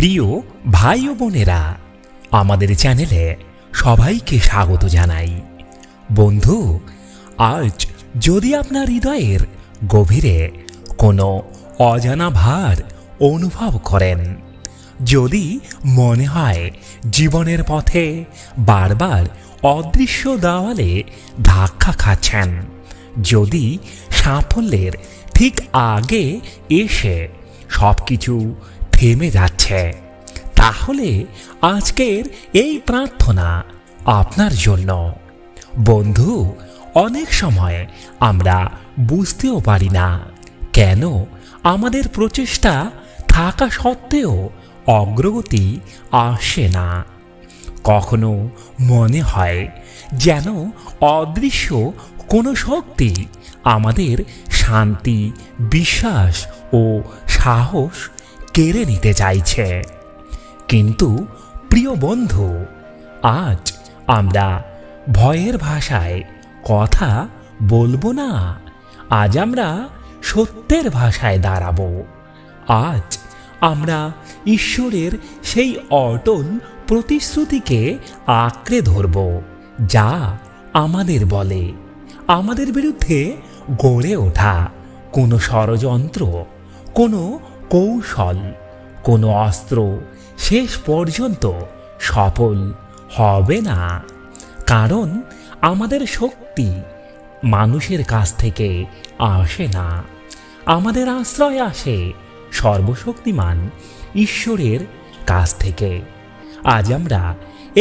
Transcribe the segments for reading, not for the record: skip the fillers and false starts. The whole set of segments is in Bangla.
প্রিয় ভাই ও বোনেরা, আমাদের চ্যানেলে সবাইকে স্বাগত জানাই। বন্ধু, আজ যদি আপনার হৃদয়ের গভীরে কোনো অজানা ভার অনুভব করেন, যদি মনে হয় জীবনের পথে বারবার অদৃশ্য দেওয়ালে ধাক্কা খাচ্ছেন, যদি সাফল্যের ঠিক আগে এসে সব কিছু থেমে যাচ্ছে, তাহলে আজকের এই প্রার্থনা আপনার জন্য। বন্ধু, অনেক সময় আমরা বুঝতেও পারি না কেন আমাদের প্রচেষ্টা থাকা সত্ত্বেও অগ্রগতি আসে না। কখনো মনে হয় যেন অদৃশ্য কোনো শক্তি আমাদের শান্তি, বিশ্বাস ও সাহস কেড়ে নিতে চাইছে। কিন্তু প্রিয় বন্ধু, আজ আমরা ভয়ের ভাষায় কথা বলবো না। আজ আমরা সত্যের ভাষায় দাঁড়াবো। আজ আমরা ঈশ্বরের সেই অটল প্রতিশ্রুতিকে আঁকড়ে ধরব, যা আমাদের বলে আমাদের বিরুদ্ধে গড়ে ওঠা কোনো ষড়যন্ত্র, কোনো কৌশল, কোনো অস্ত্র শেষ পর্যন্ত সফল হবে না। কারণ আমাদের শক্তি মানুষের কাছ থেকে আসে না, আমাদের আশ্রয় আসে সর্বশক্তিমান ঈশ্বরের কাছ থেকে। আজ আমরা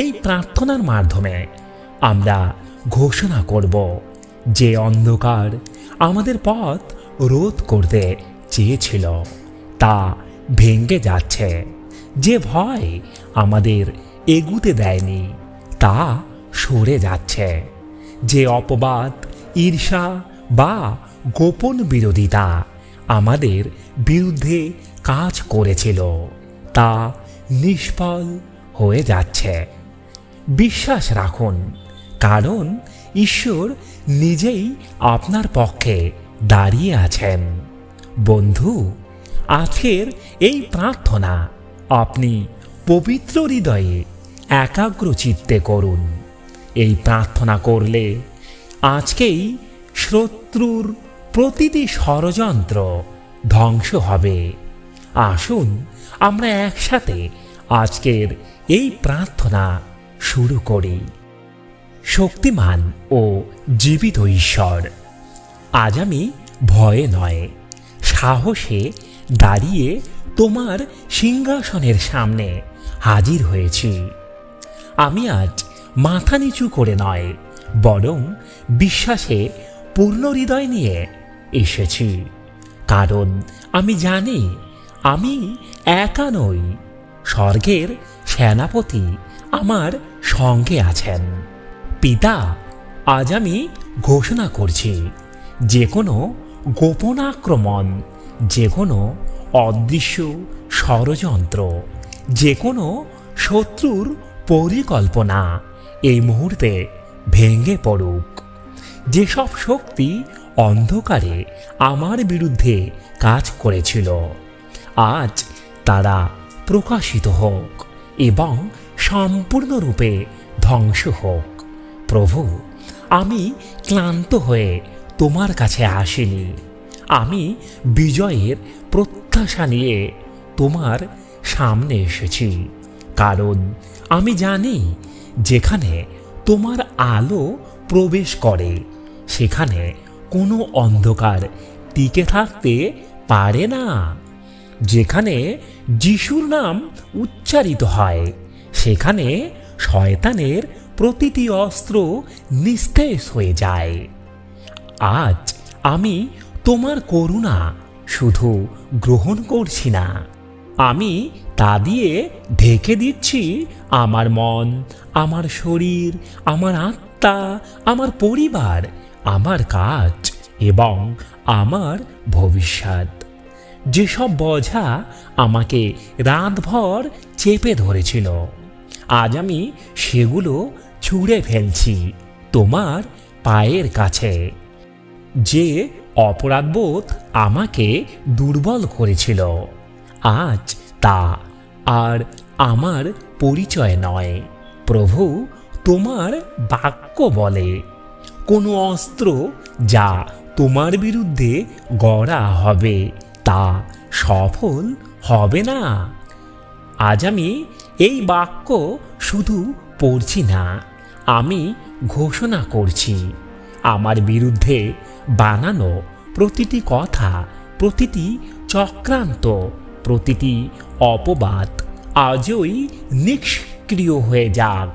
এই প্রার্থনার মাধ্যমে আমরা ঘোষণা করব, যে অন্ধকার আমাদের পথ রোধ করতে চেয়েছিল তা ভেঙে যাচ্ছে, যে ভয় আমাদের এগুতে দেয়নি তা সরে যাচ্ছে, যে অপবাদ, ঈর্ষা বা গোপন বিরোধিতা আমাদের বিরুদ্ধে কাজ করেছিল তা নিষ্ফল হয়ে যাচ্ছে। বিশ্বাস রাখুন, কারণ ঈশ্বর নিজেই আপনার পক্ষে দাঁড়িয়ে আছেন। বন্ধু, আজকের এই প্রার্থনা আপনি পবিত্র হৃদয়ে একাগ্র চিত্তে করুন। এই প্রার্থনা করলে আজকেই শত্রুর প্রতিটি ষড়যন্ত্র ধ্বংস হবে। আসুন আমরা একসাথে আজকের এই প্রার্থনা শুরু করি। শক্তিমান ও জীবিত ঈশ্বর, আজ আমি ভয়ে নয়, সাহসে দাঁড়িয়ে তোমার সিংহাসনের সামনে হাজির হয়েছি। আমি আজ মাথা নিচু করে নয়, বরং বিশ্বাসে পূর্ণ হৃদয় নিয়ে এসেছি। কারণ আমি জানি আমি একা নই, স্বর্গের সেনাপতি আমার সঙ্গে আছেন। পিতা, আজ আমি ঘোষণা করছি, যে কোনো গোপন আক্রমণ, যে কোনো অদৃশ্য ষড়যন্ত্র, যে কোনো শত্রুর পরিকল্পনা এই মুহূর্তে ভেঙে পড়ুক। যেসব শক্তি অন্ধকারে আমার বিরুদ্ধে কাজ করেছিল, আজ তারা প্রকাশিত হোক এবং সম্পূর্ণরূপে ধ্বংস হোক। প্রভু, আমি ক্লান্ত হয়ে তোমার কাছে আসিনি, আমি বিজয়ের প্রত্যাশা নিয়ে তোমার সামনে এসেছি। কারণ আমি জানি, যেখানে তোমার আলো প্রবেশ করে সেখানে কোনো অন্ধকার টিকে থাকতে পারে না। যেখানে যিশুর নাম উচ্চারিত হয়, সেখানে শয়তানের প্রতিটি অস্ত্র নিস্তেজ হয়ে যায়। আজ আমি তোমার করুণা শুধু গ্রহণ করছি না, আমি তা দিয়ে ঢেকে দিচ্ছি আমার মন, আমার শরীর, আমার আত্মা, আমার পরিবার, আমার কাজ এবং আমার ভবিষ্যৎ। যেসব বোঝা আমাকে রাতভর চেপে ধরেছিল, আজ আমি সেগুলো ছুঁড়ে ফেলছি তোমার পায়ের কাছে। যে অপরাধবোধ আমাকে দুর্বল করেছিল, আজ তা আর আমার পরিচয় নয়। প্রভু, তোমার বাক্য বলে কোনো অস্ত্র যা তোমার বিরুদ্ধে গড়া হবে তা সফল হবে না। আজ আমি এই বাক্য শুধু পড়ছি না, আমি ঘোষণা করছি। আমার বিরুদ্ধে বানানো প্রতিটি কথা, প্রতিটি চক্রান্ত, প্রতিটি অপবাদ আজই নিষ্ক্রিয় হয়ে যাক।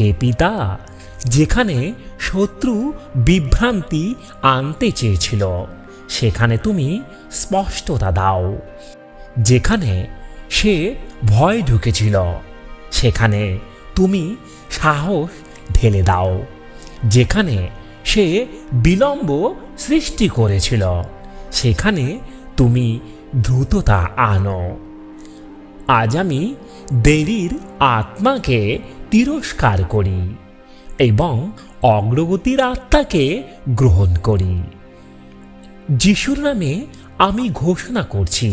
হে পিতা, যেখানে শত্রু বিভ্রান্তি আনতে চেয়েছিল সেখানে তুমি স্পষ্টতা দাও। যেখানে সে ভয় ঢুকেছিল সেখানে তুমি সাহস ঢেলে দাও। যেখানে সে বিলম্ব সৃষ্টি করেছিল সেখানে তুমি দ্রুততা আনো। আজ আমি দেরির আত্মাকে তিরস্কার করি এবং অগ্রগতির আত্মাকে গ্রহণ করি। যিশুর নামে আমি ঘোষণা করছি,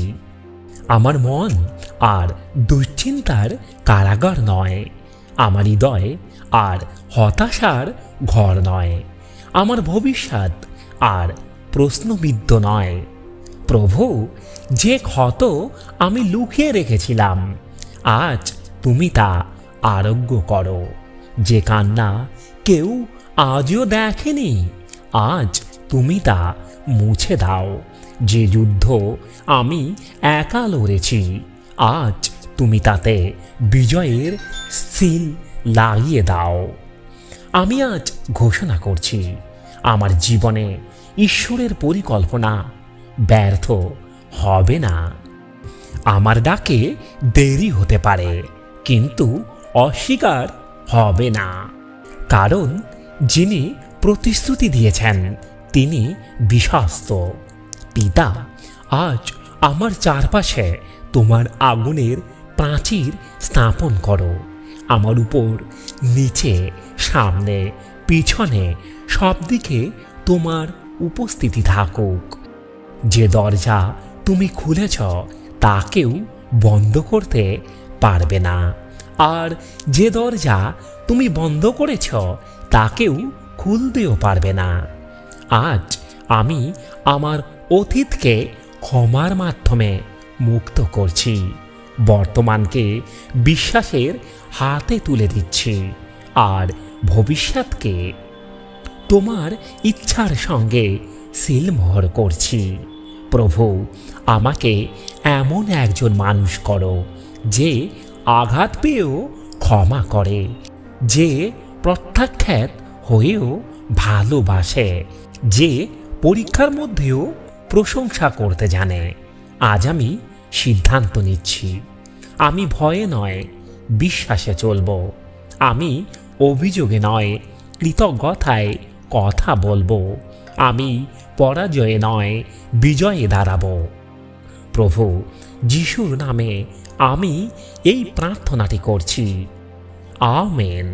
আমার মন আর দুশ্চিন্তার কারাগার নয়, আমার হৃদয় আর হতাশার ঘর নয়, আমার ভবিষ্যৎ আর প্রশ্নবিদ্ধ নয়। প্রভু, যে ক্ষত আমি লুকিয়ে রেখেছিলাম আজ তুমি তা আরোগ্য করো। যে কান্না কেউ আজও দেখেনি আজ তুমি তা মুছে দাও। যে যুদ্ধ আমি একা লড়েছি আজ তুমি তাতে বিজয়ের সিল লাগিয়ে দাও। আমি আজ ঘোষণা করছি, আমার জীবনে ঈশ্বরের পরিকল্পনা ব্যর্থ হবে না। আমার ডাকে দেরি হতে পারে কিন্তু অস্বীকার হবে না, কারণ যিনি প্রতিশ্রুতি দিয়েছেন তিনি বিশ্বস্ত। পিতা, আজ আমার চারপাশে তোমার আগুনের প্রাচীর স্থাপন করো। আমার উপর, নিচে, সামনে, পিছনে সব দিকে তোমার উপস্থিতি থাকুক। যে দরজা তুমি খুলেছ তা কেউ বন্ধ করতে পারবে না, আর যে দরজা তুমি বন্ধ করেছ তা কেউ খুলতেও পারবে না। আজ আমি আমার অতীতকে ক্ষমার মাধ্যমে মুক্ত করছি, বর্তমানকে বিশ্বাসের হাতে তুলে দিচ্ছি, আর ভবিষ্যৎকে তোমার ইচ্ছার সঙ্গে সিলমোহর করছি। প্রভু, আমাকে এমন একজন মানুষ করো যে আঘাত পেয়েও ক্ষমা করে, যে প্রত্যাখ্যাত হয়েও ভালোবাসে, যে পরীক্ষার মধ্যেও প্রশংসা করতে জানে। আজ আমি সিদ্ধান্ত নিচ্ছি, আমি ভয়ে নয় বিশ্বাসে চলব। আমি অভিযোগে নয় কৃতজ্ঞতায় কথা বলবো। আমি পরাজয়ে নয় বিজয়ে দাঁড়াবো। প্রভু যিশুর নামে আমি এই প্রার্থনাটি করছি। আমেন।